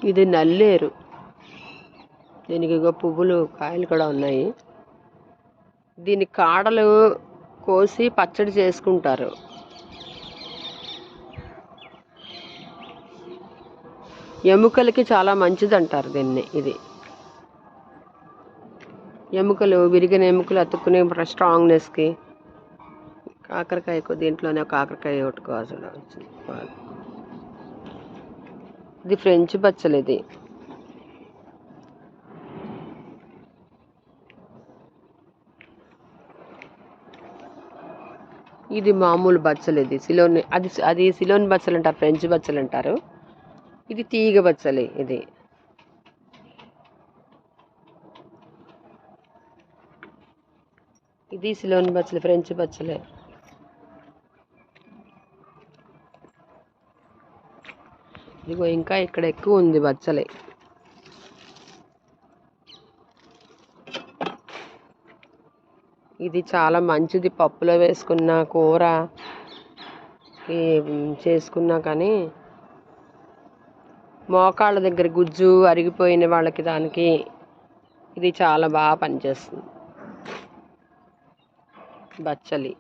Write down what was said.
ఇది నల్లేరు. దీనికి పువ్వులు కాయలు కూడా ఉన్నాయి. దీని కాడలు కోసి పచ్చడి చేసుకుంటారు. ఎముకలకి చాలా మంచిది అంటారు దీన్ని. ఇది ఎముకలు, విరిగిన ఎముకలు అతుక్కునే స్ట్రాంగ్నెస్కి. కాకరకాయ దీంట్లోనే కాకరకాయ కొట్టుకోవాల్సిన వచ్చింది. ఇది ఫ్రెంచ్ బచ్చలు. ఇది మామూలు బచ్చలు. ఇది సిలోన్, అది సిలోన్ బచ్చలు అంటారు, ఫ్రెంచ్ బచ్చలు అంటారు. ఇది తీగ బచ్చలి. ఇది సిలోన్ బచ్చలి, ఫ్రెంచ్ బచ్చలే. ఇదిగో ఇంకా ఇక్కడ ఎక్కువ ఉంది బచ్చలే. ఇది చాలా మంచిది, పప్పులో వేసుకున్న కూర చేసుకున్నా కానీ మోకాళ్ళ దగ్గర గుజ్జు అరిగిపోయిన వాళ్ళకి దానికి ఇది చాలా బాగా పనిచేస్తుంది బచ్చలి.